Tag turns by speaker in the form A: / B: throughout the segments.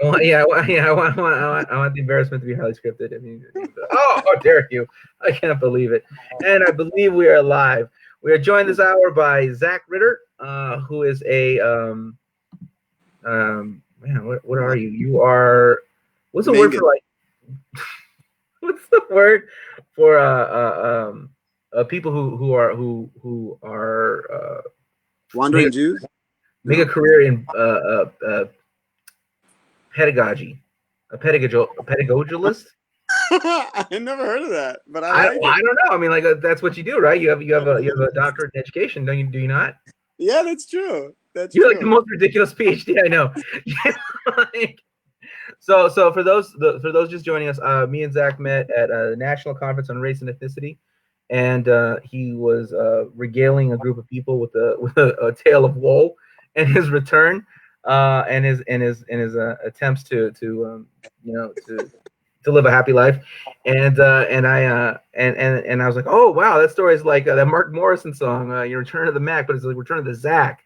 A: Well, yeah, well, yeah. I want the embarrassment to be highly scripted. I mean, oh, how dare you! I can't believe it. And I believe we are live. We are joined this hour by Zack Ritter, who is a man. What are you? You are. What's the word for
B: Mangan.
A: like? What's the word for people who are make
B: Wandering Jews?
A: make a
B: No.
A: career in pedagogy, a pedagogist.
B: I never heard of that, but I
A: I
B: like it.
A: I don't know. I mean, like that's what you do, right? You have a doctorate in education, don't you? Do you not?
B: Yeah, that's true. That's
A: You're like the
B: true.
A: most ridiculous PhD I know. Like, so for those just joining us, me and Zach met at a national conference on race and ethnicity, and he was regaling a group of people with a tale of woe and his return, and his attempts to live a happy life, and I was like, oh wow, that story is like that Mark Morrison song, "Your Return of the Mac," but it's like Return of the Zack,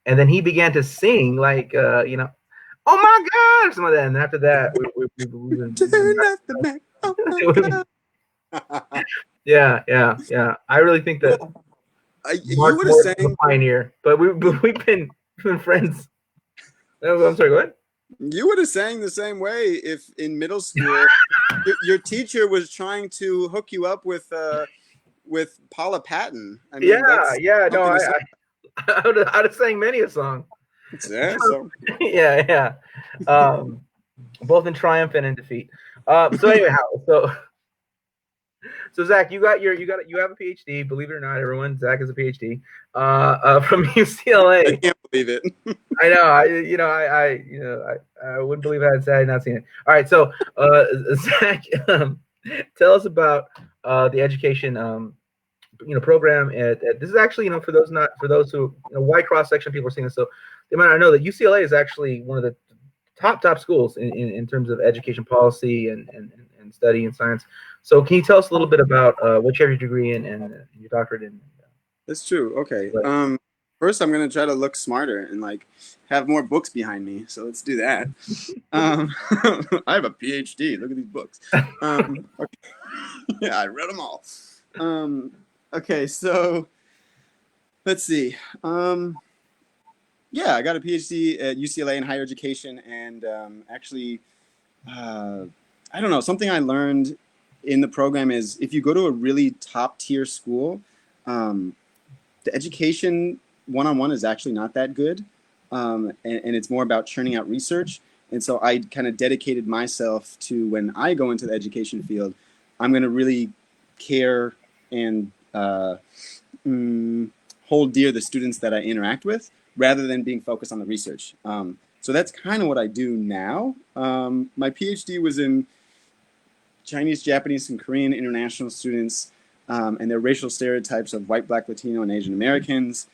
A: and then he began to sing like oh my god, some of that, and after that, we've been
B: Turn off the back. Oh my God.
A: yeah. I really think that
B: Well, you
A: Mark
B: would have
A: Morris is a
B: sang
A: pioneer, but we've been friends. Oh, I'm sorry, go ahead.
B: you would have sang the same way if in middle school your teacher was trying to hook you up with Paula Patton. I
A: Yeah,
B: mean, that's
A: yeah, no,
B: something to say.
A: I'd have sang many a song.
B: Yeah, so
A: Yeah. Um, both in triumph and in defeat. So anyway, so Zach, you have a PhD. Believe it or not, everyone, Zach has a PhD from
B: I
A: UCLA.
B: can't believe it.
A: I know. I wouldn't believe I had not seen it. All right, so Zach, tell us about the education program this is actually for those who wide cross section people are seeing this, so they might not know that UCLA is actually one of the top schools in terms of education policy and study and science. So can you tell us a little bit about what you have your degree in and your doctorate in?
B: That's true. Okay.
A: Like,
B: First I'm gonna try to look smarter and like have more books behind me. So let's do that. I have a PhD. Look at these books. Okay. Yeah, I read them all. Um, okay, so let's see. Yeah, I got a PhD at UCLA in higher education, and actually, uh, I don't know. Something I learned in the program is if you go to a really top tier school, um, the education one on one is actually not that good, and it's more about churning out research. And so I kind of dedicated myself to when I go into the education field, I'm going to really care and mm, hold dear the students that I interact with rather than being focused on the research. So that's kind of what I do now. My PhD was in Chinese, Japanese, and Korean international students and their racial stereotypes of white, black, Latino, and Asian Americans.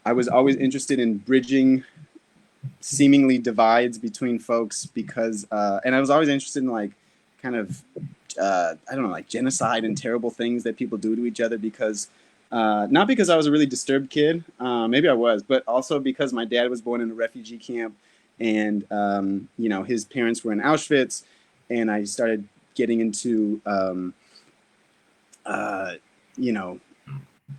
B: I was always interested in bridging seemingly divides between folks because, and I was always interested in like kind of, I don't know, like genocide and terrible things that people do to each other because, not because I was a really disturbed kid, maybe I was, but also because my dad was born in a refugee camp and, his parents were in Auschwitz and I started getting into, uh, you know,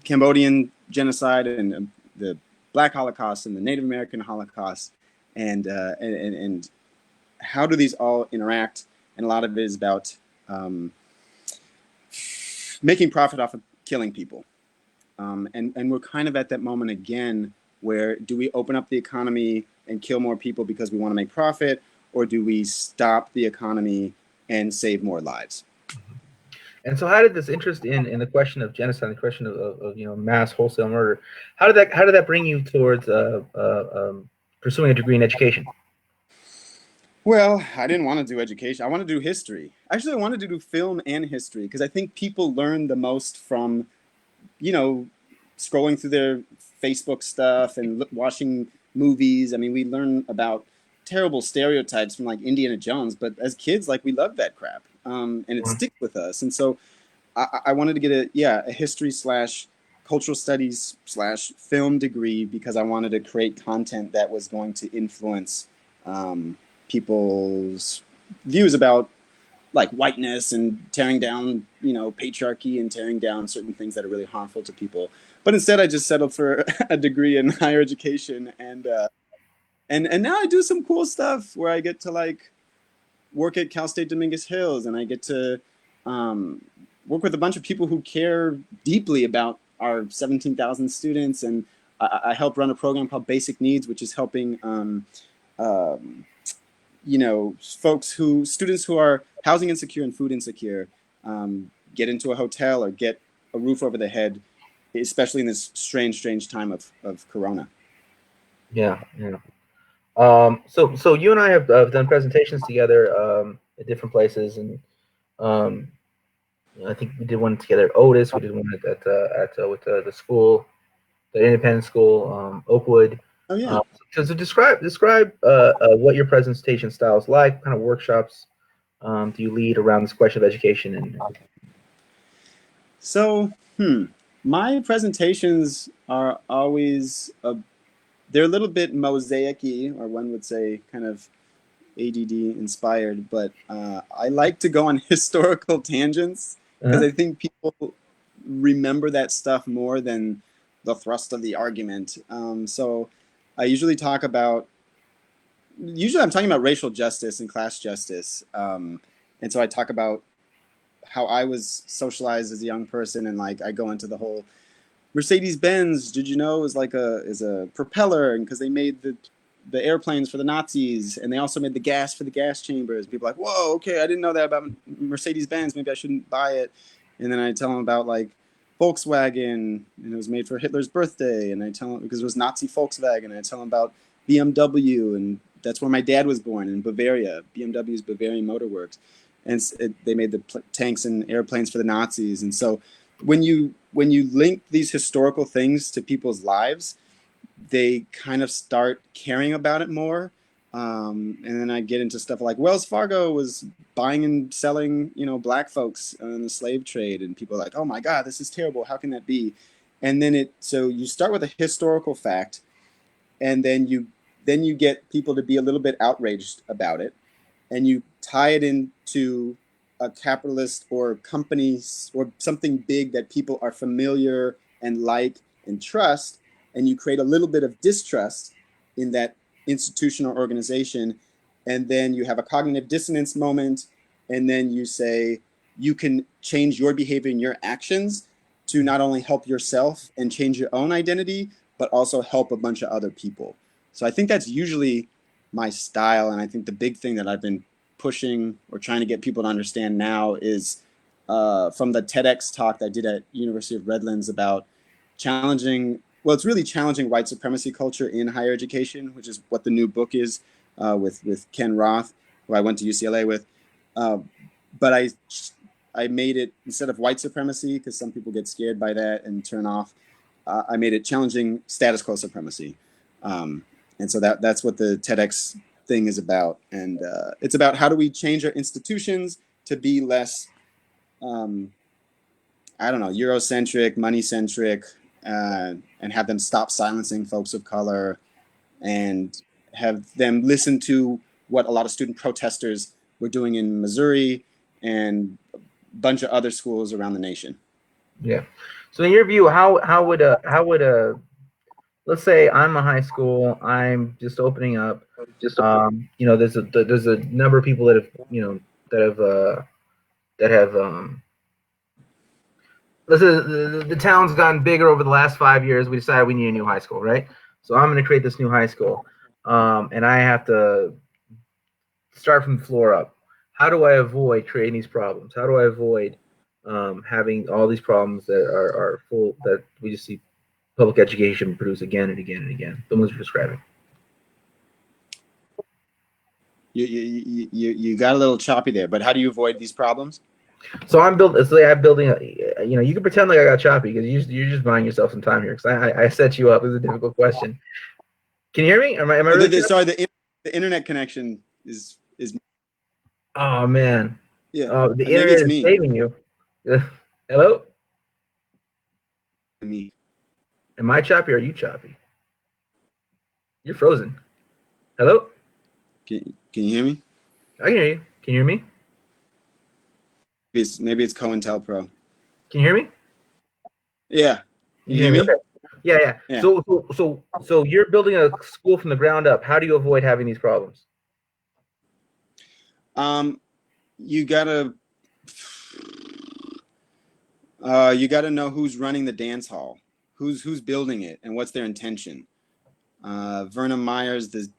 B: Cambodian genocide and the Black Holocaust and the Native American Holocaust, and how do these all interact? And a lot of it is about making profit off of killing people, and we're kind of at that moment again where do we open up the economy and kill more people because we want to make profit, or do we stop the economy and save more lives?
A: and so how did this interest in the question of genocide, the question of mass wholesale murder, how did that bring you towards pursuing a degree in education?
B: Well, I didn't want to do education. I wanted to do history. Actually, I wanted to do film and history because I think people learn the most from, you know, scrolling through their Facebook stuff and watching movies. I mean, we learn about terrible stereotypes from like Indiana Jones, but as kids, like we love that crap, and it sticks with us. And so I wanted to get a history slash cultural studies slash film degree because I wanted to create content that was going to influence. people's views about like whiteness and tearing down, patriarchy and tearing down certain things that are really harmful to people. But instead, I just settled for a degree in higher education, and now I do some cool stuff where I get to like work at Cal State Dominguez Hills, and I get to work with a bunch of people who care deeply about our 17,000 students, and I help run a program called Basic Needs, which is helping students who are housing insecure and food insecure get into a hotel or get a roof over their head, especially in this strange time of Corona.
A: Yeah. So you and I have done presentations together at different places, and I think we did one together at Otis. We did one with the school, the independent school, Oakwood.
B: Oh yeah.
A: So describe what your presentation style is like. What kind of workshops do you lead around this question of education? And
B: so, my presentations are always they're a little bit mosaic-y, or one would say kind of ADD inspired, but I like to go on historical tangents because I think people remember that stuff more than the thrust of the argument. So I usually I'm talking about racial justice and class justice. And so I talk about how I was socialized as a young person, and like I go into the whole Mercedes-Benz, did you know, is a propeller, and because they made the airplanes for the Nazis, and they also made the gas for the gas chambers. People are like, whoa, okay, I didn't know that about Mercedes-Benz. Maybe I shouldn't buy it. And then I tell them about like Volkswagen, and it was made for Hitler's birthday. And I tell them because it was Nazi Volkswagen. And I tell them about BMW, and that's where my dad was born in Bavaria. BMW's Bavarian Motor Works, and they made the tanks and airplanes for the Nazis. And so when you link these historical things to people's lives, they kind of start caring about it more. And then I get into stuff like Wells Fargo was buying and selling, black folks in the slave trade, and people are like, oh my God, this is terrible. How can that be? And then so you start with a historical fact, and then you get people to be a little bit outraged about it, and you tie it into a capitalist or companies or something big that people are familiar and like and trust, and you create a little bit of distrust in that institution or organization, and then you have a cognitive dissonance moment, and then you say you can change your behavior and your actions to not only help yourself and change your own identity, but also help a bunch of other people. So I think that's usually my style, and I think the big thing that I've been pushing or trying to get people to understand now is from the TEDx talk that I did at University of Redlands about it's really challenging white supremacy culture in higher education, which is what the new book is with Ken Roth, who I went to UCLA with. But I made it, instead of white supremacy, because some people get scared by that and turn off, I made it challenging status quo supremacy. And so that's what the TEDx thing is about. And it's about how do we change our institutions to be less, Eurocentric, money-centric, and have them stop silencing folks of color, and have them listen to what a lot of student protesters were doing in Missouri and a bunch of other schools around the nation.
A: Yeah. So in your view, how would let's say I'm a high school, I'm just opening up, there's a number of people that have let's say the town's gotten bigger over the last 5 years. We decided we need a new high school, right? So I'm going to create this new high school, and I have to start from the floor up. How do I avoid creating these problems? How do I avoid having all these problems that are full, that we just see public education produce again and again and again? The ones you're describing.
B: You got a little choppy there, but how do you avoid these problems?
A: So I'm building. You can pretend like I got choppy because you're just buying yourself some time here, because I set you up. It's a difficult question. Can you hear me? Am I really
B: sorry, the internet connection is.
A: Oh man.
B: Yeah.
A: The internet is saving you. Hello.
B: Me.
A: Am I choppy or are you choppy? You're frozen. Hello.
B: Can you hear me?
A: I can hear you. Can you hear me?
B: Maybe it's COINTELPRO.
A: Can you hear me?
B: Yeah.
A: You
B: You
A: hear
B: hear
A: me?
B: me?
A: Okay. Yeah, yeah.
B: Yeah.
A: So you're building a school from the ground up. How do you avoid having these problems?
B: You gotta know who's running the dance hall, who's building it, and what's their intention. Verna Myers, the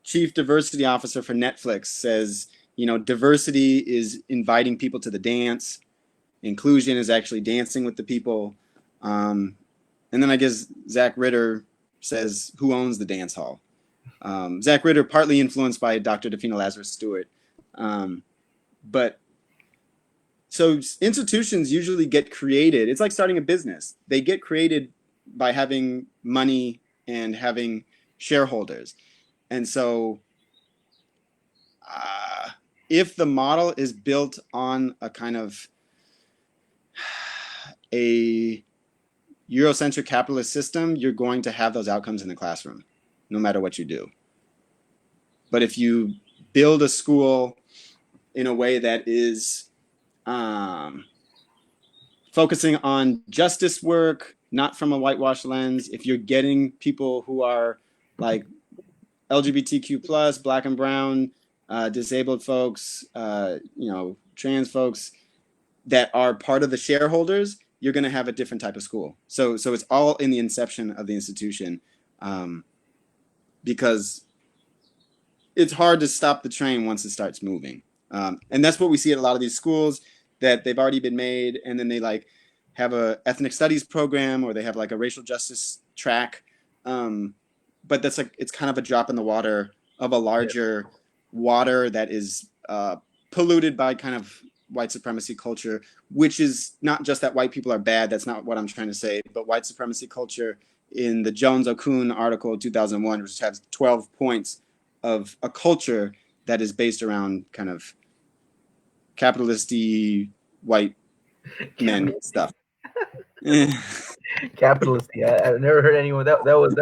B: chief diversity officer for Netflix, says, diversity is inviting people to the dance. Inclusion is actually dancing with the people. And then I guess Zack Ritter says, who owns the dance hall? Zack Ritter, partly influenced by Dr. Defina Lazarus-Stewart. But so institutions usually get created. It's like starting a business. They get created by having money and having shareholders. And so if the model is built on a kind of a Eurocentric capitalist system, you're going to have those outcomes in the classroom, no matter what you do. But if you build a school in a way that is focusing on justice work, not from a whitewash lens, if you're getting people who are like LGBTQ plus, black and brown, disabled folks, trans folks that are part of the shareholders, you're going to have a different type of school. So it's all in the inception of the institution, because it's hard to stop the train once it starts moving. And that's what we see at a lot of these schools, that they've already been made, and then they like have a ethnic studies program, or they have like a racial justice track. But that's like, it's kind of a drop in the water of a larger water that is polluted by kind of white supremacy culture, which is not just that white people are bad. That's not what I'm trying to say, but white supremacy culture in the Jones-Okun article 2001, which has 12 points of a culture that is based around kind of capitalist-y white men stuff.
A: Capitalist. Yeah, I've never heard anyone. That was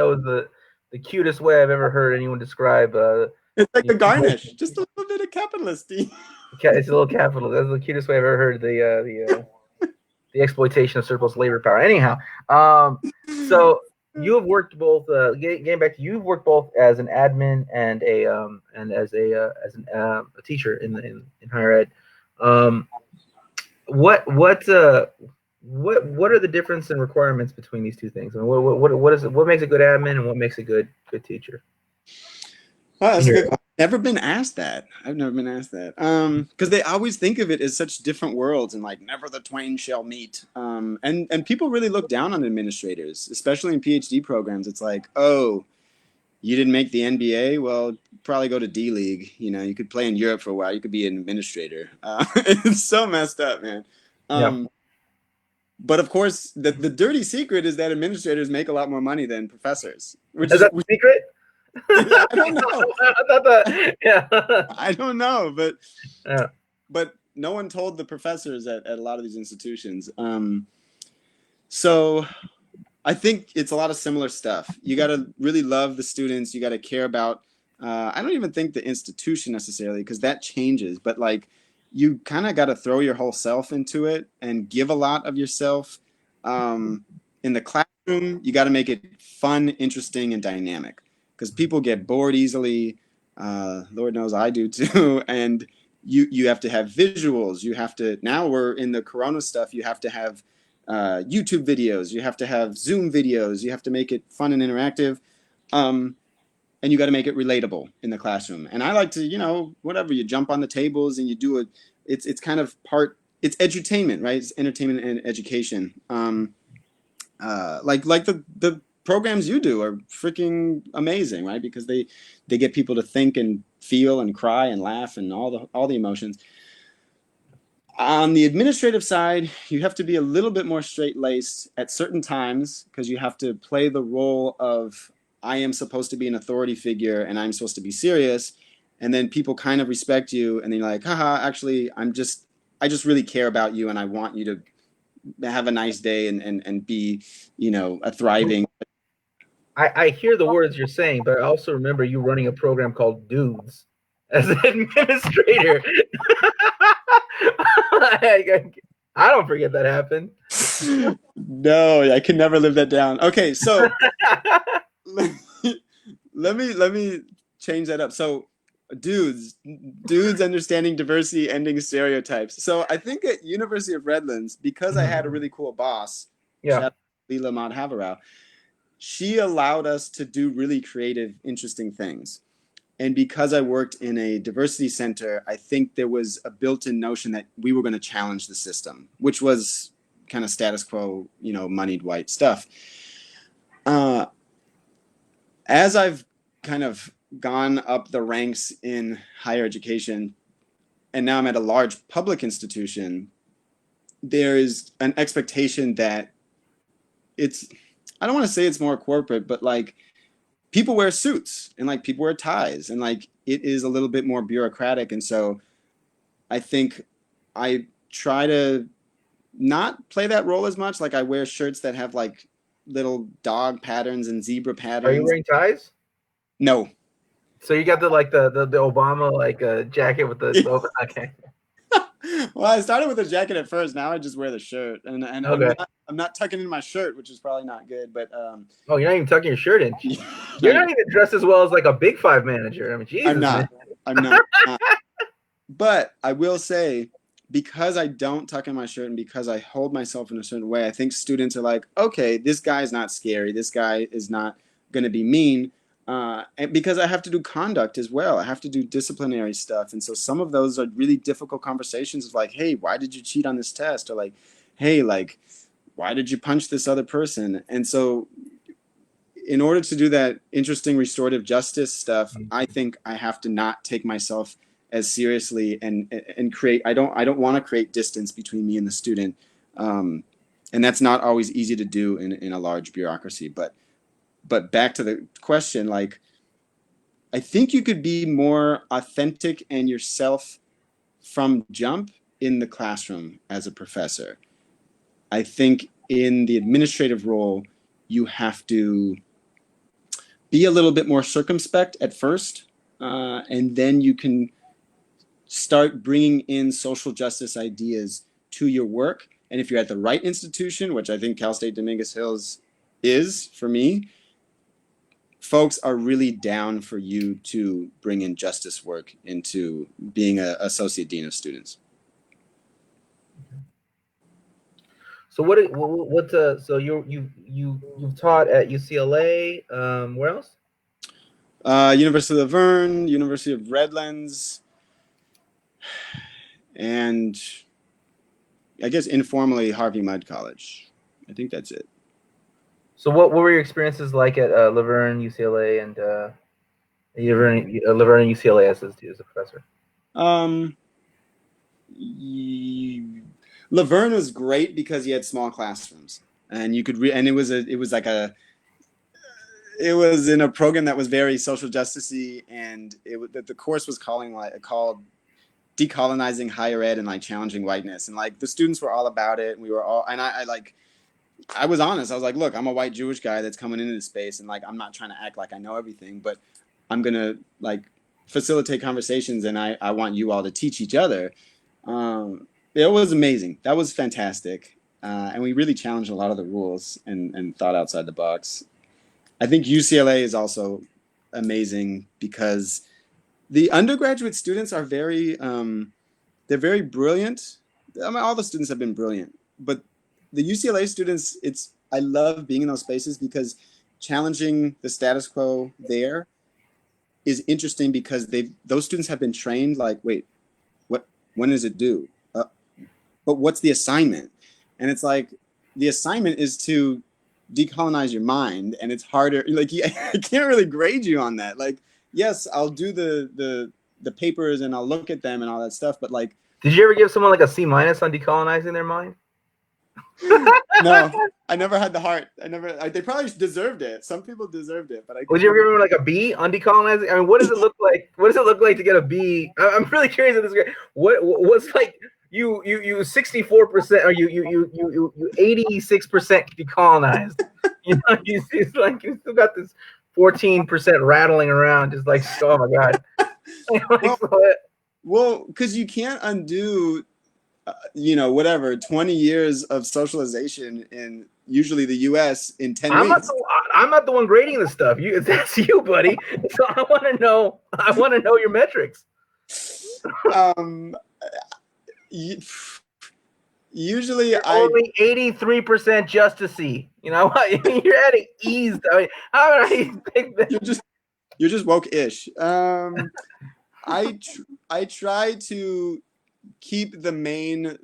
A: the cutest way I've ever heard anyone describe.
B: It's like a garnish, just a little bit of capitalist-y.
A: It's a little capital. That's the cutest way I've ever heard the exploitation of surplus labor power. Anyhow, so you have worked both. Getting back to you've worked both as an admin and as a teacher in higher ed. What are the difference in requirements between these two things? I mean, what makes a good admin and what makes a good teacher?
B: Wow, that's a good question. I've never been asked that. Because they always think of it as such different worlds, and like never the twain shall meet. And people really look down on administrators, especially in PhD programs. It's like, oh, you didn't make the NBA? Well, probably go to D League. You could play in Europe for a while. You could be an administrator. It's so messed up, man. But of course, the dirty secret is that administrators make a lot more money than professors.
A: Is that the secret?
B: I don't know.
A: I thought that. Yeah.
B: I don't know, but no one told the professors at a lot of these institutions. So I think it's a lot of similar stuff. You got to really love the students. You got to care about. I don't even think the institution necessarily, because that changes. But like, you kind of got to throw your whole self into it and give a lot of yourself. In the classroom, you got to make it fun, interesting, and dynamic, because people get bored easily. Lord knows I do too. And you have to have visuals. You have to, now we're in the Corona stuff, you have to have YouTube videos. You have to have Zoom videos. You have to make it fun and interactive. And you got to make it relatable in the classroom. And I like to, whatever, you jump on the tables and you do it. It's kind of it's edutainment, right? It's entertainment and education. Like the programs you do are freaking amazing, right? Because they get people to think and feel and cry and laugh and all the emotions. On the administrative side, you have to be a little bit more straight-laced at certain times, because you have to play the role of, I am supposed to be an authority figure and I'm supposed to be serious. And then people kind of respect you and they're like, haha, actually, I just really care about you and I want you to have a nice day and be, a thriving.
A: I hear the words you're saying, but I also remember you running a program called Dudes as an administrator. I don't forget that happened.
B: No, I can never live that down. Okay, so let me change that up. So dudes understanding diversity, ending stereotypes. So I think at University of Redlands, because I had a really cool boss,
A: Yeah.
B: shout out to Leela Madhavarao, she allowed us to do really creative, interesting things. And because I worked in a diversity center, I think there was a built-in notion that we were going to challenge the system, which was kind of status quo, moneyed white stuff. As I've kind of gone up the ranks in higher education, and now I'm at a large public institution, there is an expectation that I don't want to say it's more corporate, but like people wear suits and like people wear ties and like it is a little bit more bureaucratic. And so I think I try to not play that role as much. Like I wear shirts that have like little dog patterns and zebra patterns.
A: Are you wearing ties?
B: No.
A: So you got the Obama jacket with the okay.
B: Well, I started with a jacket at first. Now I just wear the shirt, and
A: Okay.
B: I'm not tucking in my shirt, which is probably not good. But
A: oh, you're not even tucking your shirt in. You're not even dressed as well as like a Big Five manager. I mean, Jesus.
B: I'm not. But I will say, because I don't tuck in my shirt and because I hold myself in a certain way, I think students are like, okay, this guy's not scary. This guy is not going to be mean. And because I have to do conduct as well. I have to do disciplinary stuff. And so some of those are really difficult conversations of like, hey, why did you cheat on this test? Or like, hey, like, why did you punch this other person? And so in order to do that interesting restorative justice stuff, I think I have to not take myself as seriously and create, I don't want to create distance between me and the student. And that's not always easy to do in a large bureaucracy. But back to the question, like, I think you could be more authentic and yourself from jump in the classroom as a professor. I think in the administrative role, you have to be a little bit more circumspect at first, and then you can start bringing in social justice ideas to your work. And if you're at the right institution, which I think Cal State Dominguez Hills is for me, folks are really down for you to bring in justice work into being an associate dean of students.
A: So so you've taught at UCLA, where else?
B: University of Laverne, University of Redlands, and I guess informally Harvey Mudd College. I think that's it.
A: So what were your experiences like at Laverne, UCLA, and Laverne and UCLA as a professor?
B: Laverne was great because you had small classrooms, and you could and it was in a program that was very social justice-y, and the course was called Decolonizing Higher Ed and like challenging whiteness, and like the students were all about it, and we were all, and I was honest. I was like, look, I'm a white Jewish guy that's coming into this space, and like I'm not trying to act like I know everything, but I'm gonna like facilitate conversations, and I want you all to teach each other. It was amazing. That was fantastic, and we really challenged a lot of the rules and thought outside the box. I think UCLA is also amazing because the undergraduate students are they're very brilliant. I mean, all the students have been brilliant, but the UCLA students, I love being in those spaces because challenging the status quo there is interesting because those students have been trained like, wait, when does it due? But what's the assignment? And it's like, the assignment is to decolonize your mind, and it's harder. Like, I can't really grade you on that. Like, yes, I'll do the papers and I'll look at them and all that stuff, but like,
A: did you ever give someone like a C- on decolonizing their mind?
B: No, I never had the heart. They probably deserved it. Some people deserved it, but
A: would you ever give them like a B on decolonizing? I mean, what does it look like? What does it look like to get a B? I'm really curious of this guy. What's like you 64% or you 86% decolonized. You know, it's like you still got this 14% rattling around, just like, oh my god. Like,
B: well, because you can't undo, whatever 20 years of socialization in usually the U.S. in 10 weeks.
A: I'm not the one grading this stuff. That's you, buddy. So I want to know. I want to know your metrics.
B: Usually
A: only 83% just to see. You know, you're adding ease. I mean, how do I think that?
B: You're just woke-ish. I try to keep the main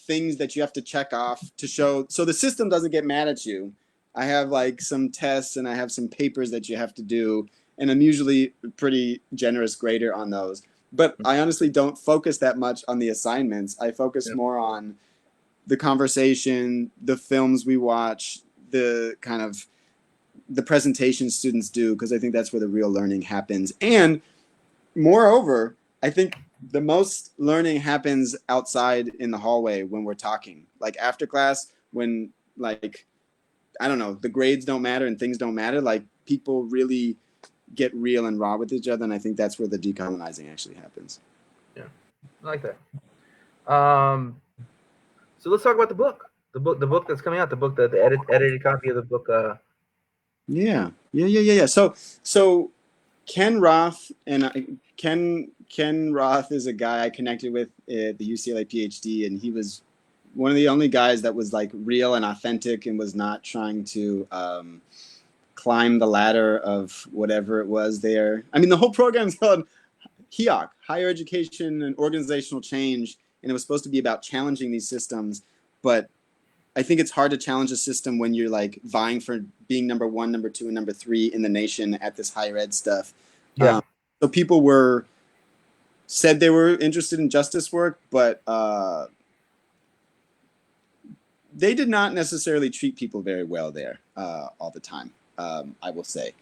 B: things that you have to check off to show, so the system doesn't get mad at you. I have some tests and I have some papers that you have to do, and I'm usually a pretty generous grader on those. But I honestly don't focus that much on the assignments. I focus more on the conversation, the films we watch, the kind of the presentations students do, because I think that's where the real learning happens. And moreover, I think the most learning happens outside in the hallway when we're talking, like after class, when I don't know, the grades don't matter and things don't matter. People really get real and raw with each other, and I think that's where the decolonizing actually happens.
A: Yeah, I like that. So let's talk about the book. The book that's coming out. The book, the edited copy of the book.
B: Yeah. So Ken Roth and Ken Roth is a guy I connected with at the UCLA PhD, and he was one of the only guys that was real and authentic and was not trying to climb the ladder of whatever it was there. I mean, the whole program is called HEOC, Higher Education and Organizational Change, and it was supposed to be about challenging these systems, but I think it's hard to challenge a system when you're vying for being number 1, number 2, and number 3 in the nation at this higher ed stuff.
A: Yeah.
B: So people said they were interested in justice work, but they did not necessarily treat people very well there all the time, I will say.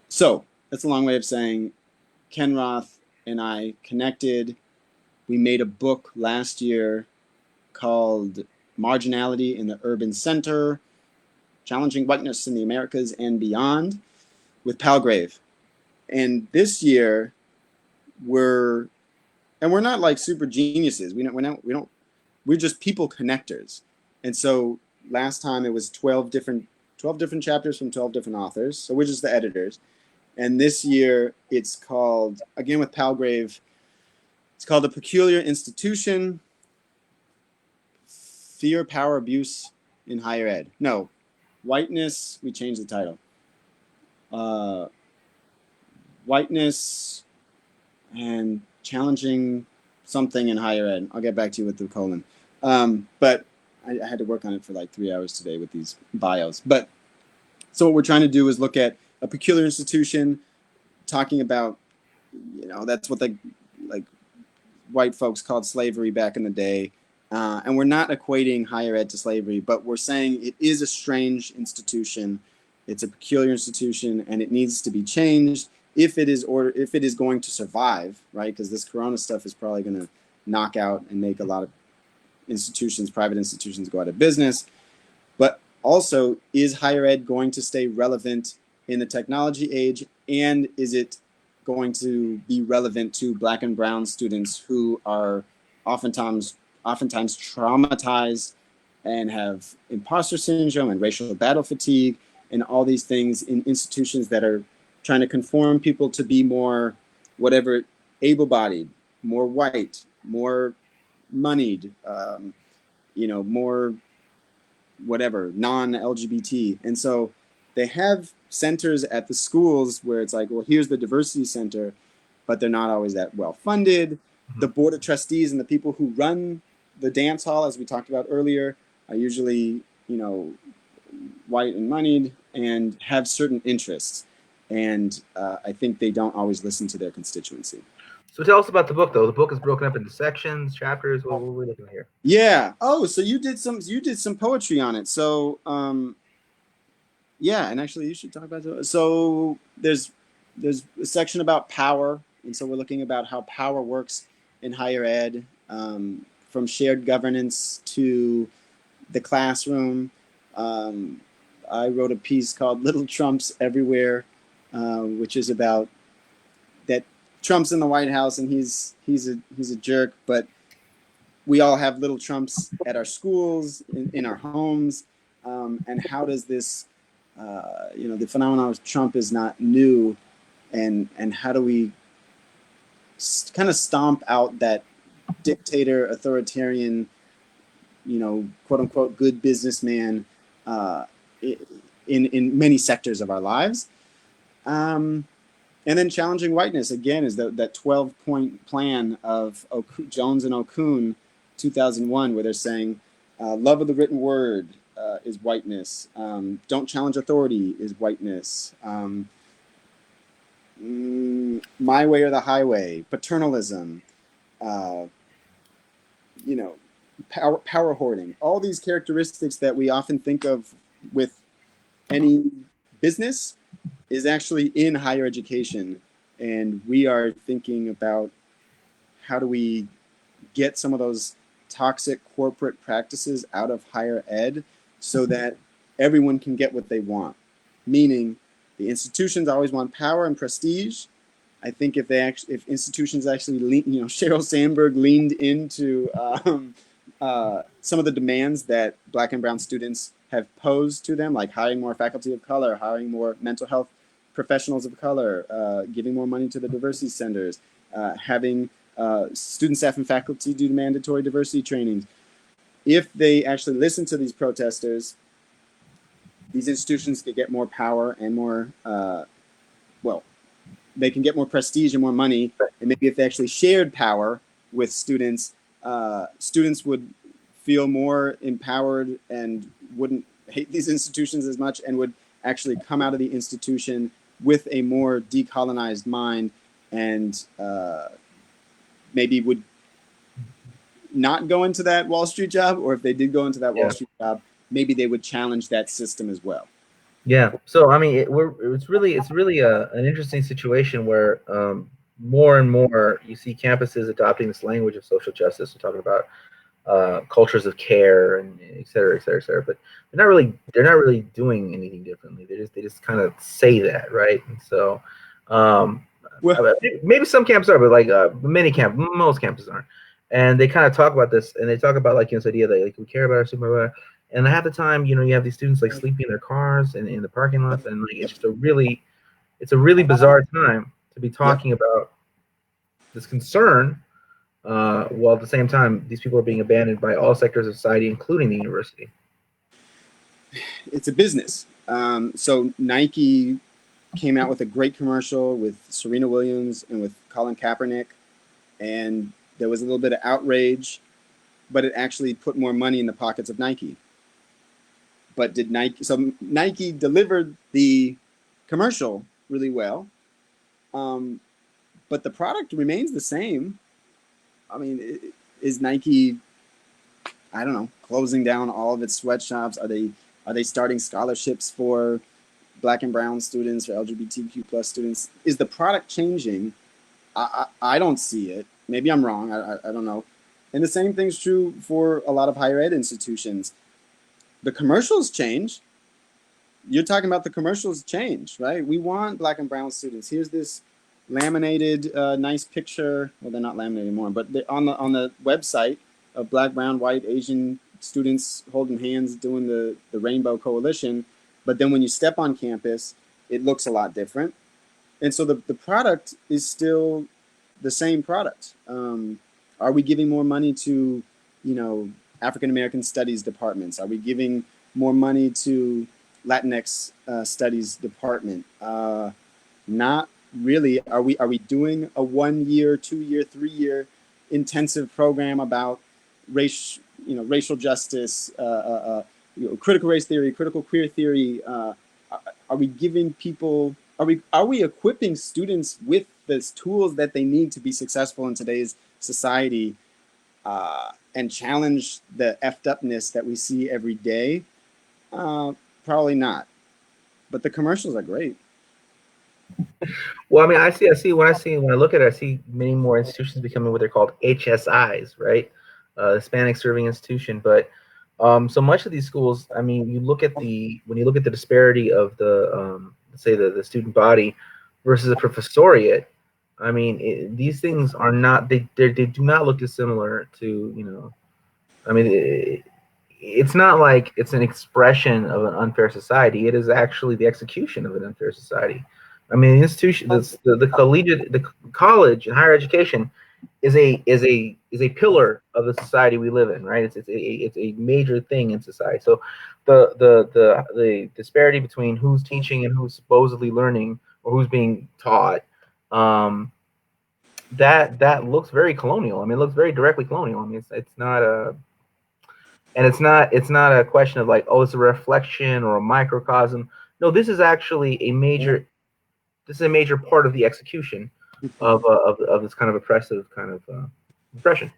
B: So that's a long way of saying Ken Roth and I connected. We made a book last year called Marginality in the Urban Center, Challenging Whiteness in the Americas and Beyond, with Palgrave. And this year, we're not super geniuses. We're just people connectors. And so last time it was 12 different chapters from 12 different authors. So we're just the editors. And this year it's called, again with Palgrave, it's called A Peculiar Institution, Fear, Power, Abuse in Higher Ed. No, Whiteness, we changed the title. Whiteness and Challenging something in Higher Ed. I'll get back to you with the colon. But I had to work on it for 3 hours today with these bios. But so what we're trying to do is look at a peculiar institution, talking about, that's what white folks called slavery back in the day. And we're not equating higher ed to slavery, but we're saying it is a strange institution. It's a peculiar institution, and it needs to be changed if it is going to survive, right? Because this corona stuff is probably going to knock out and make a lot of private institutions go out of business. But also, is higher ed going to stay relevant in the technology age? And is it going to be relevant to Black and brown students who are oftentimes traumatized and have imposter syndrome and racial battle fatigue and all these things in institutions that are trying to conform people to be more able-bodied, more white, more moneyed, more non-LGBT. And so they have centers at the schools where it's here's the diversity center, but they're not always that well funded. Mm-hmm. The board of trustees and the people who run the dance hall, as we talked about earlier, are usually, white and moneyed and have certain interests. And I think they don't always listen to their constituency.
A: So tell us about the book, though. The book is broken up into sections, chapters. What are we looking at here?
B: Yeah. Oh, so you did some poetry on it. So, yeah, and actually you should talk about it. So there's a section about power. And so we're looking about how power works in higher ed, from shared governance to the classroom. I wrote a piece called "Little Trumps Everywhere," which is about that Trump's in the White House and he's a jerk, but we all have little Trumps at our schools, in our homes, and how does this, the phenomenon of Trump is not new, and how do we kind of stomp out that dictator, authoritarian, quote unquote, good businessman in many sectors of our lives. And then challenging whiteness, again, is that 12-point plan of Jones and Okun, 2001, where they're saying love of the written word is whiteness. Don't challenge authority is whiteness. My way or the highway, paternalism, power hoarding, all these characteristics that we often think of with any business is actually in higher education. And we are thinking about how do we get some of those toxic corporate practices out of higher ed so that everyone can get what they want. Meaning the institutions always want power and prestige. I think if institutions actually, Sheryl Sandberg leaned into some of the demands that Black and brown students have posed to them, like hiring more faculty of color, hiring more mental health professionals of color, giving more money to the diversity centers, having student, staff, and faculty do mandatory diversity trainings. If they actually listen to these protesters, these institutions could get more power and more, they can get more prestige and more money. And maybe if they actually shared power with students, students would feel more empowered and wouldn't hate these institutions as much and would actually come out of the institution with a more decolonized mind and maybe would not go into that Wall Street job, or if they did go into that Wall Street job, maybe they would challenge that system as well.
A: Yeah. So I mean, it's really an interesting situation where more and more you see campuses adopting this language of social justice. We're talking about cultures of care and et cetera, et cetera, et cetera. But they're not really doing anything differently. They just kind of say that, right? And so maybe some campuses are, but like most campuses aren't. And they kind of talk about this, and they talk about like this idea that like we care about our supervisor. And half the time, you have these students like sleeping in their cars and in the parking lots, and like it's just a really bizarre time to be talking about this concern, while at the same time these people are being abandoned by all sectors of society, including the university.
B: It's a business. So Nike came out with a great commercial with Serena Williams and with Colin Kaepernick, and there was a little bit of outrage, but it actually put more money in the pockets of Nike. But Nike delivered the commercial really well, but the product remains the same. I mean, is Nike, I don't know, closing down all of its sweatshops? Are they starting scholarships for Black and brown students or LGBTQ plus students? Is the product changing? I don't see it. Maybe I'm wrong. I don't know. And the same thing's true for a lot of higher ed institutions. The commercials change. You're talking about the commercials change, right? We want Black and brown students. Here's this laminated, nice picture. Well, they're not laminated anymore, but on the website of Black, brown, white, Asian students holding hands doing the Rainbow Coalition. But then when you step on campus, it looks a lot different. And so the product is still the same product. Are we giving more money to, African American studies departments? Are we giving more money to Latinx studies department? Not really. Are we doing a 1 year, 2 year, 3 year intensive program about racial justice, critical race theory, critical queer theory? Are we giving people? Are we equipping students with the tools that they need to be successful in today's society? And challenge the effed upness that we see every day? Probably not. But the commercials are great.
A: Well, I mean, I see when I look at it, I see many more institutions becoming what they're called HSIs, right? Hispanic Serving Institution. But So much of these schools, I mean, when you look at the disparity of let's say the student body versus a professoriate, I mean, these things are not they do not look dissimilar to, I mean, it's not like it's an expression of an unfair society. It is actually the execution of an unfair society. I mean, the institution, the college and higher education is a pillar of the society we live in, right? It's a major thing in society. So the disparity between who's teaching and who's supposedly learning or who's being taught, that looks very colonial. I mean, it looks very directly colonial. I mean, it's not a and it's not a question of like, oh, it's a reflection or a microcosm. No, this is a major part of the execution of this kind of oppressive kind of oppression.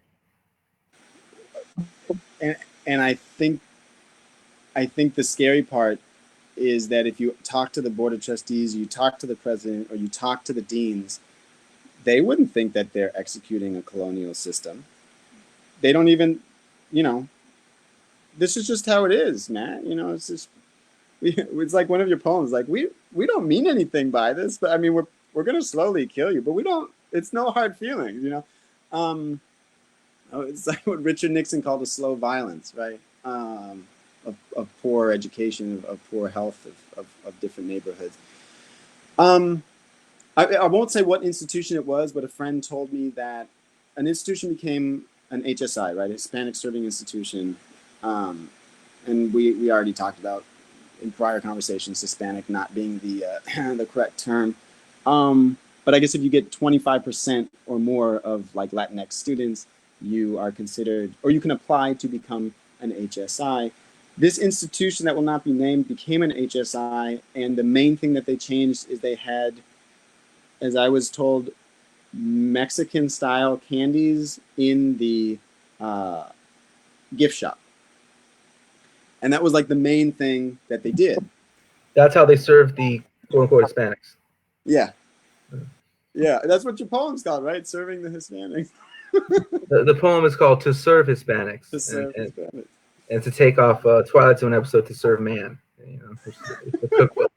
B: And I think the scary part is that if you talk to the board of trustees, you talk to the president, or you talk to the deans, they wouldn't think that they're executing a colonial system. They don't even, you know, this is just how it is, Matt. It's just, it's like one of your poems, like we don't mean anything by this, but I mean, we're going to slowly kill you, but we don't, it's no hard feelings. It's like what Richard Nixon called a slow violence, right? Of poor education, of poor health, of different neighborhoods. I won't say what institution it was, but a friend told me that an institution became an HSI, right? Hispanic Serving Institution. And we already talked about in prior conversations, Hispanic not being the the correct term. But I guess if you get 25% or more of like Latinx students, you are considered, or you can apply to become an HSI. This institution that will not be named became an HSI, and the main thing that they changed is they had, as I was told, Mexican-style candies in the gift shop. And that was like the main thing that they did.
A: That's how they serve the quote-unquote Hispanics.
B: Yeah. Yeah, that's what your poem's called, right? Serving the Hispanics.
A: The poem is called "To Serve Hispanics,"
B: To serve Hispanics.
A: And to take off Twilight Zone episode "To Serve Man." The cookbook.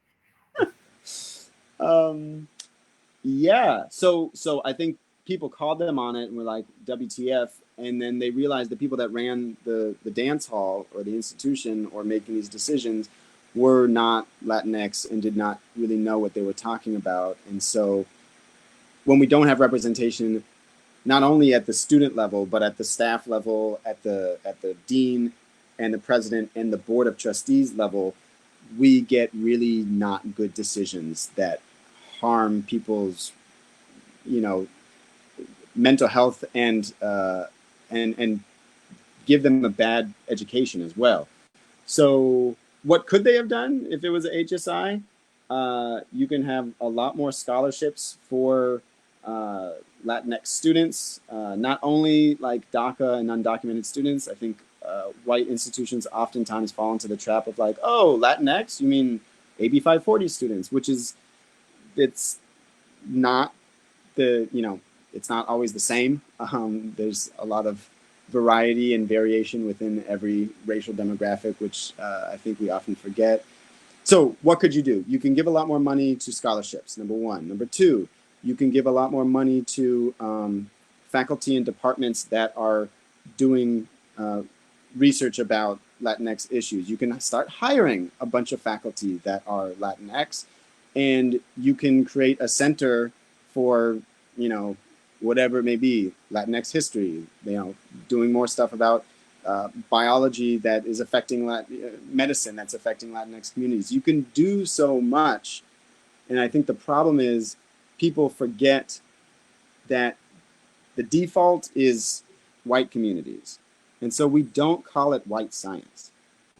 B: Yeah. So I think people called them on it and were like, WTF, and then they realized the people that ran the dance hall or the institution or making these decisions were not Latinx and did not really know what they were talking about. And so when we don't have representation, not only at the student level, but at the staff level, at the dean and the president and the board of trustees level, we get really not good decisions that harm people's, mental health and give them a bad education as well. So what could they have done if it was a HSI? You can have a lot more scholarships for Latinx students, not only like DACA and undocumented students. I think white institutions oftentimes fall into the trap of like, oh, Latinx, you mean AB 540 students, which is, it's not it's not always the same. There's a lot of variety and variation within every racial demographic, which I think we often forget. So what could you do? You can give a lot more money to scholarships, number one. Number two, you can give a lot more money to faculty and departments that are doing research about Latinx issues. You can start hiring a bunch of faculty that are Latinx, and you can create a center for, whatever it may be, Latinx history, doing more stuff about biology that is affecting medicine that's affecting Latinx communities. You can do so much. And I think the problem is people forget that the default is white communities. And so we don't call it white science.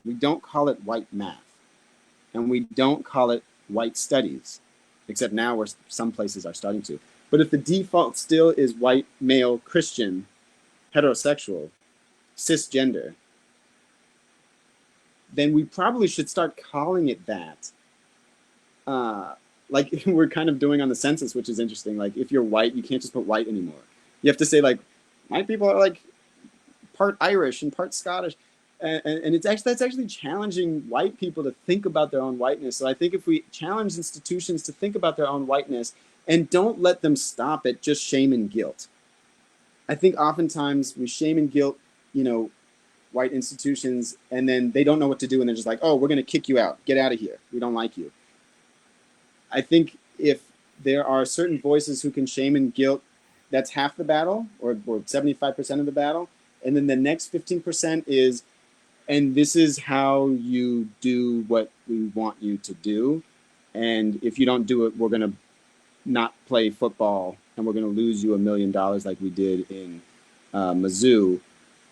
B: We don't call it white math. And we don't call it white studies, except now where some places are starting to. But if the default still is white, male, Christian, heterosexual, cisgender, then we probably should start calling it that. Like we're kind of doing on the census, which is interesting. Like if you're white, you can't just put white anymore. You have to say like, my people are like part Irish and part Scottish. and that's actually challenging white people to think about their own whiteness. So I think if we challenge institutions to think about their own whiteness and don't let them stop at just shame and guilt. I think oftentimes we shame and guilt, white institutions, and then they don't know what to do, and they're just like, oh, we're going to kick you out. Get out of here. We don't like you. I think if there are certain voices who can shame and guilt, that's half the battle, or 75% of the battle. And then the next 15% is, and this is how you do what we want you to do. And if you don't do it, we're going to not play football, and we're going to lose you $1 million like we did in Mizzou.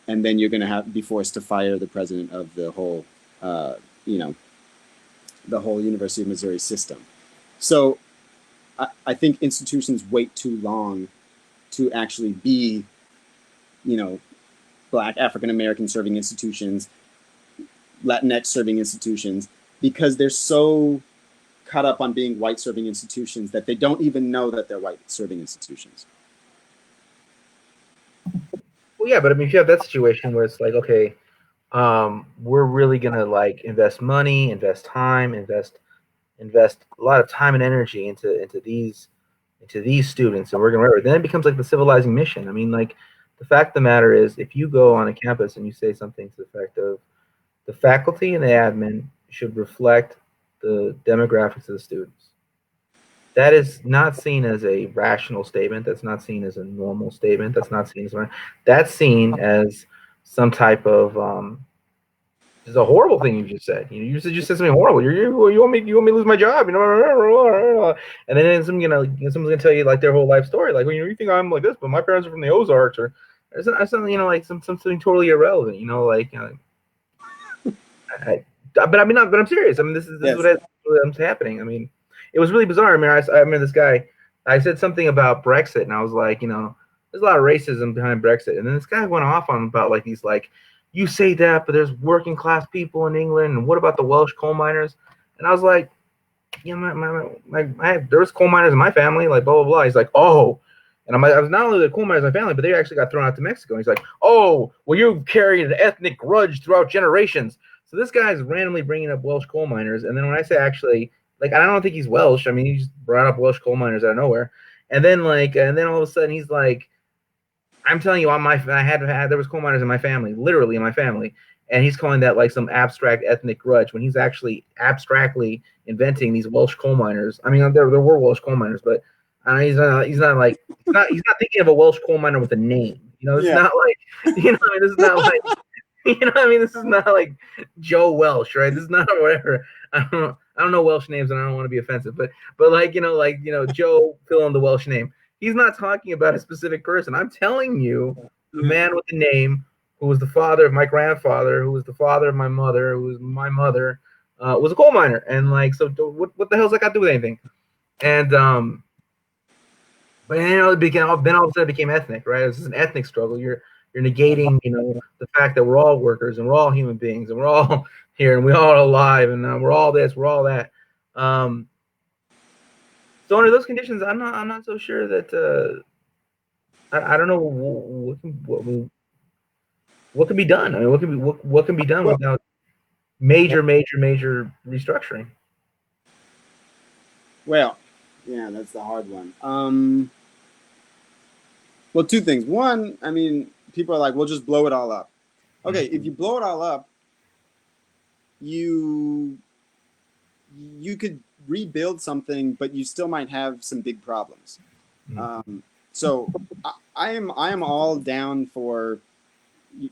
B: And then you're going to be forced to fire the president of the whole, the whole University of Missouri system. So I think institutions wait too long to actually be, Black, African-American serving institutions, Latinx serving institutions, because they're so caught up on being white serving institutions that they don't even know that they're white serving institutions.
A: Well, yeah, but I mean, if you have that situation where it's like, okay, we're really gonna like invest money, invest time, invest a lot of time and energy into these students, and we're gonna, then it becomes like the civilizing mission. I mean, like, the fact of the matter is, if you go on a campus and you say something to the effect of the faculty and the admin should reflect the demographics of the students, that is not seen as a rational statement. That's not seen as a normal statement. That's seen as some type of it's a horrible thing you just said. You just said something horrible. You want me to lose my job? And then someone's gonna tell you like their whole life story. Like, you think I'm like this, but my parents are from the Ozarks, or something, like something totally irrelevant. But I'm serious. I mean, this is what's happening. I mean, it was really bizarre. I mean, I remember this guy. I said something about Brexit, and I was like, there's a lot of racism behind Brexit. And then this guy went off on about like these like, you say that, but there's working class people in England, and what about the Welsh coal miners? And I was like, there was coal miners in my family, like blah blah blah. He's like, oh, and I was not only the coal miners in my family, but they actually got thrown out to Mexico. And he's like, oh, well, you carry an ethnic grudge throughout generations. So this guy's randomly bringing up Welsh coal miners, and then when I say actually, like, I don't think he's Welsh. I mean, he just brought up Welsh coal miners out of nowhere, and then all of a sudden he's like, I'm telling you, there was coal miners in my family, literally in my family, and he's calling that like some abstract ethnic grudge when he's actually abstractly inventing these Welsh coal miners. I mean, there were Welsh coal miners, but he's not thinking of a Welsh coal miner with a name. It's not like, this is not like. This is not like Joe Welsh, right? This is not whatever. I don't know Welsh names, and I don't want to be offensive, but Joe, fill in the Welsh name. He's not talking about a specific person. I'm telling you, the man with the name, who was the father of my grandfather, who was the father of my mother, who was my mother, was a coal miner. And like, so what the hell's that got to do with anything? And but then all of a sudden it became ethnic, right? This is an ethnic struggle. You're negating, the fact that we're all workers and we're all human beings and we're all here and we're all alive and we're all this, we're all that. So under those conditions, I'm not so sure that I don't know what can be done. I mean, what can be done without major restructuring?
B: Well, yeah, that's the hard one. Well, two things. One, I mean, people are like, we'll just blow it all up. Okay, if you blow it all up, you could rebuild something, but you still might have some big problems. So I am all down for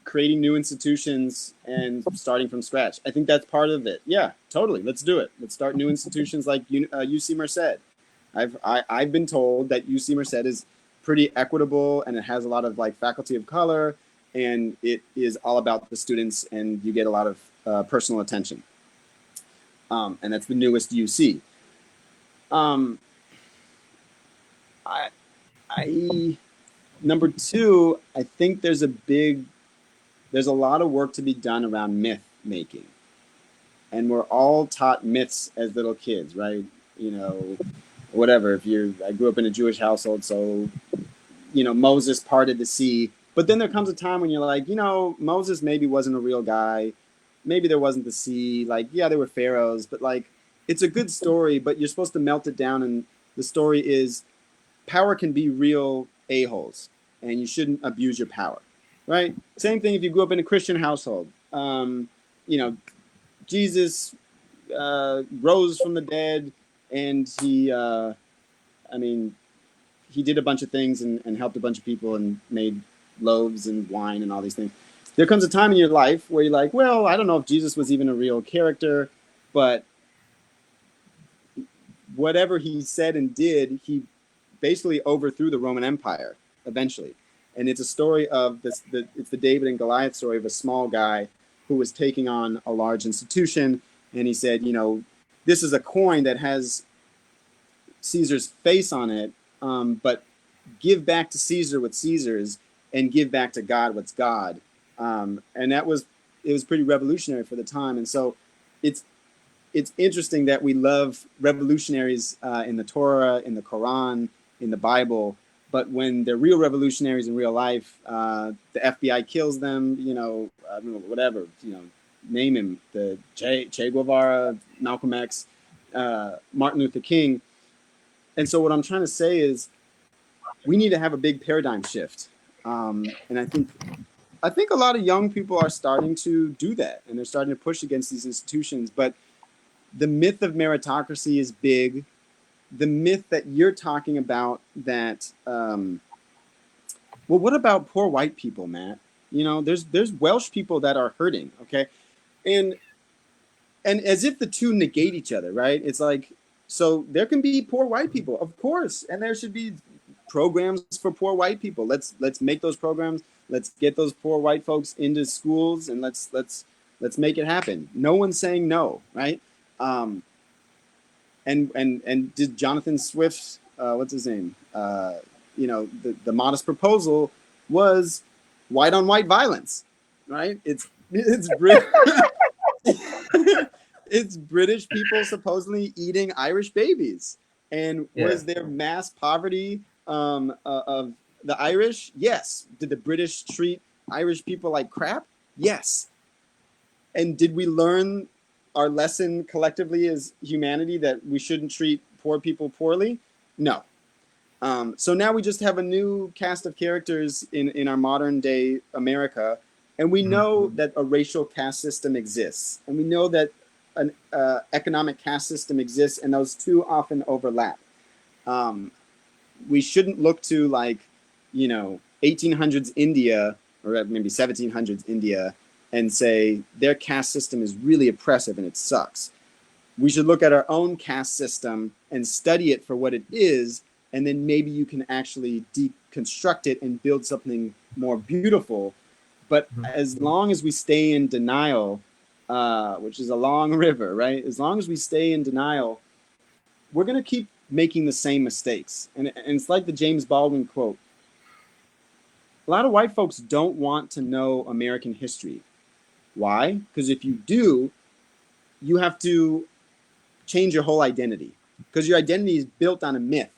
B: creating new institutions and starting from scratch. I think that's part of it. Yeah, totally. Let's do it. Let's start new institutions like UC Merced. I've been told that UC Merced is pretty equitable and it has a lot of like faculty of color, and it is all about the students, and you get a lot of personal attention. And that's the newest UC. Number two, I think there's a lot of work to be done around myth making. And we're all taught myths as little kids, right? Whatever. I grew up in a Jewish household, so, Moses parted the sea But then there comes a time when you're like, Moses maybe wasn't a real guy. Maybe there wasn't the sea. Like, yeah, there were pharaohs, but like, it's a good story, but you're supposed to melt it down. And the story is power can be real a-holes, and you shouldn't abuse your power, right? Same thing if you grew up in a Christian household. Jesus rose from the dead, and he did a bunch of things and helped a bunch of people and made loaves and wine and all these things. There comes a time in your life where you're like, well, I don't know if Jesus was even a real character, but whatever he said and did, he basically overthrew the Roman Empire eventually. And it's a story of it's the David and Goliath story of a small guy who was taking on a large institution. And he said, this is a coin that has Caesar's face on it, but give back to Caesar what's Caesar's and give back to God what's God. And it was pretty revolutionary for the time. And so it's interesting that we love revolutionaries in the Torah, in the Quran, in the Bible, but when they're real revolutionaries in real life, the FBI kills them, whatever, name him, the Che Guevara, Malcolm X, Martin Luther King. And so what I'm trying to say is we need to have a big paradigm shift. And I think a lot of young people are starting to do that, and they're starting to push against these institutions. But the myth of meritocracy is big. The myth that you're talking about that, what about poor white people, Matt? There's Welsh people that are hurting, okay? And as if the two negate each other, right? It's like, so there can be poor white people, of course, and there should be programs for poor white people. Let's make those programs. Let's get those poor white folks into schools, and let's make it happen. No one's saying no, right? And did Jonathan Swift, what's his name? The modest proposal was white on white violence, right? It's it's British people supposedly eating Irish babies. And was there mass poverty of the Irish? Yes. Did the British treat Irish people like crap? Yes. And did we learn our lesson collectively as humanity that we shouldn't treat poor people poorly? No. So now we just have a new cast of characters in our modern day America. And we know that a racial caste system exists. And we know that an economic caste system exists, and those two often overlap. We shouldn't look to 1800s India, or maybe 1700s India, and say their caste system is really oppressive and it sucks. We should look at our own caste system and study it for what it is, and then maybe you can actually deconstruct it and build something more beautiful. But as long as we stay in denial, which is a long river, right? As long as we stay in denial, we're going to keep making the same mistakes. And it's like the James Baldwin quote. A lot of white folks don't want to know American history. Why? Because if you do, you have to change your whole identity. Because your identity is built on a myth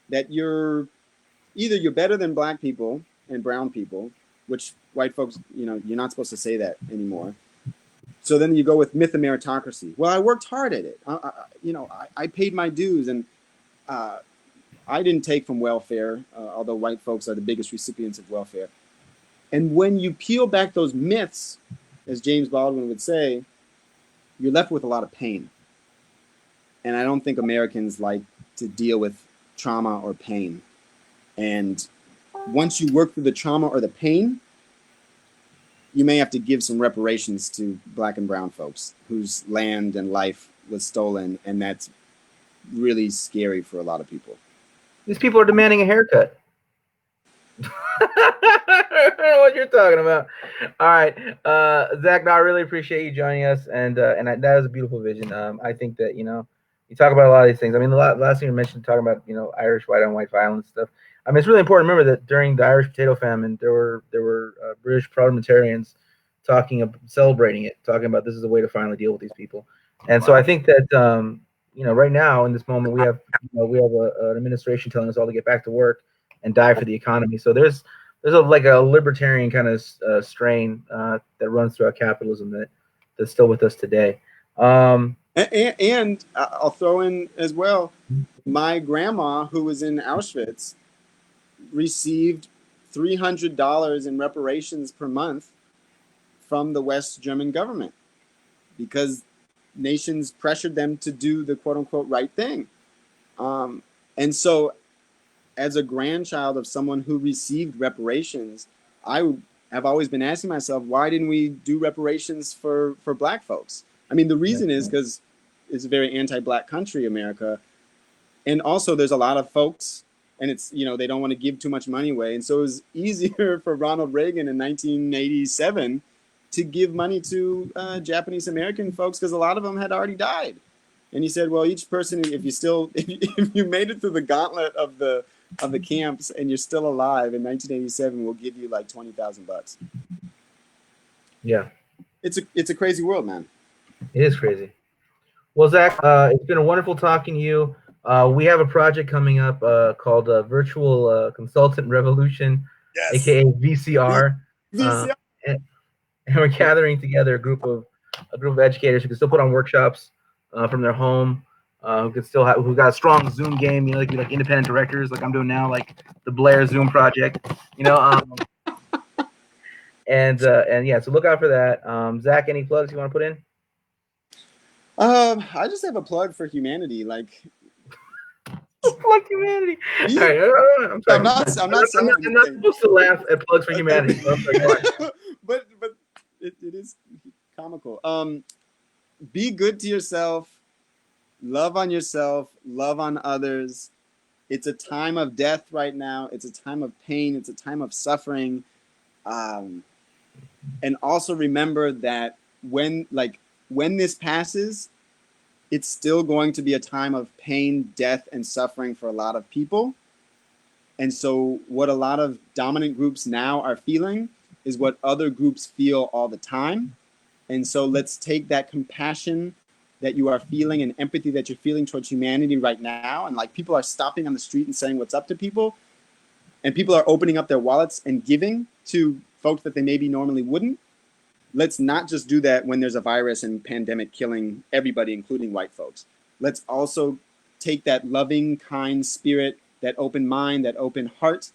B: that you're better than black people and brown people, which white folks, you're not supposed to say that anymore. So then you go with myth of meritocracy. Well, I worked hard at it. I paid my dues, and I didn't take from welfare, although white folks are the biggest recipients of welfare. And when you peel back those myths, as James Baldwin would say, you're left with a lot of pain. And I don't think Americans like to deal with trauma or pain. And once you work through the trauma or the pain, you may have to give some reparations to black and brown folks whose land and life was stolen. And that's really scary for a lot of people.
A: These people are demanding a haircut. I don't know what you're talking about. All right, Zach, I really appreciate you joining us, and that was a beautiful vision. I think that you talk about a lot of these things. I mean, the last thing you mentioned, talking about Irish white on white violence stuff. I mean, it's really important to remember that during the Irish potato famine, there were British parliamentarians celebrating it, talking about this is a way to finally deal with these people. And so I think that right now in this moment we have an administration telling us all to get back to work and die for the economy. So there's there's like a libertarian kind of strain that runs throughout capitalism that's still with us today.
B: And I'll throw in as well, my grandma, who was in Auschwitz, received $300 in reparations per month from the West German government because nations pressured them to do the quote unquote right thing. And so, as a grandchild of someone who received reparations, I have always been asking myself, why didn't we do reparations for Black folks? I mean, the reason is because it's a very anti-Black country, America. And also there's a lot of folks, and it's, they don't want to give too much money away. And so it was easier for Ronald Reagan in 1987 to give money to Japanese American folks because a lot of them had already died. And he said, well, each person, if you made it through the gauntlet of the camps and you're still alive in 1987, we'll give you like $20,000.
A: Yeah.
B: It's a crazy world, man.
A: It is crazy. Well, Zach, it's been a wonderful talking to you. We have a project coming up called Virtual Consultant Revolution, yes, aka VCR. VCR. And we're gathering together a group of educators who can still put on workshops from their home, who got a strong Zoom game, like independent directors, like I'm doing now, like the Blair Zoom project, and yeah, so look out for that. Zach, any plugs you want to put in?
B: I just have a plug for humanity, like.
A: Plug humanity. All right, I'm sorry. I'm not supposed to laugh at plugs for humanity.
B: but it is comical. Be good to yourself. Love on yourself. Love on others. It's a time of death right now. It's a time of pain. It's a time of suffering. And also remember that when this passes, it's still going to be a time of pain, death, and suffering for a lot of people. And so what a lot of dominant groups now are feeling is what other groups feel all the time. And so let's take that compassion that you are feeling and empathy that you're feeling towards humanity right now. And like people are stopping on the street and saying what's up to people. And people are opening up their wallets and giving to folks that they maybe normally wouldn't. Let's not just do that when there's a virus and pandemic killing everybody, including white folks. Let's also take that loving, kind spirit, that open mind, that open heart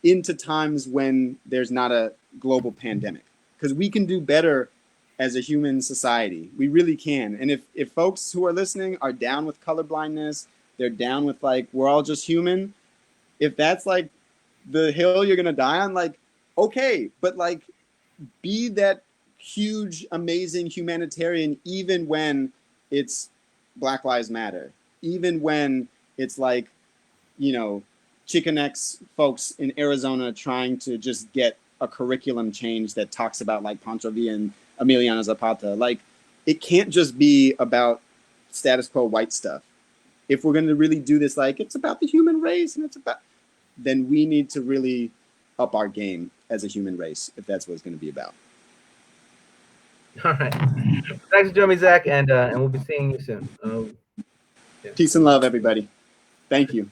B: into times when there's not a global pandemic. Because we can do better as a human society. We really can. And if folks who are listening are down with colorblindness, they're down with we're all just human. If that's the hill you're going to die on, okay, but be that huge, amazing humanitarian, even when it's Black Lives Matter, even when it's Chicanx folks in Arizona trying to just get a curriculum change that talks about Pancho Villa and Emiliano Zapata. It can't just be about status quo white stuff. If we're going to really do this, it's about the human race and then we need to really up our game as a human race, if that's what it's going to be about.
A: All right. Thanks for joining me, Zach, and we'll be seeing you soon.
B: Yeah. Peace and love, everybody. Thank you.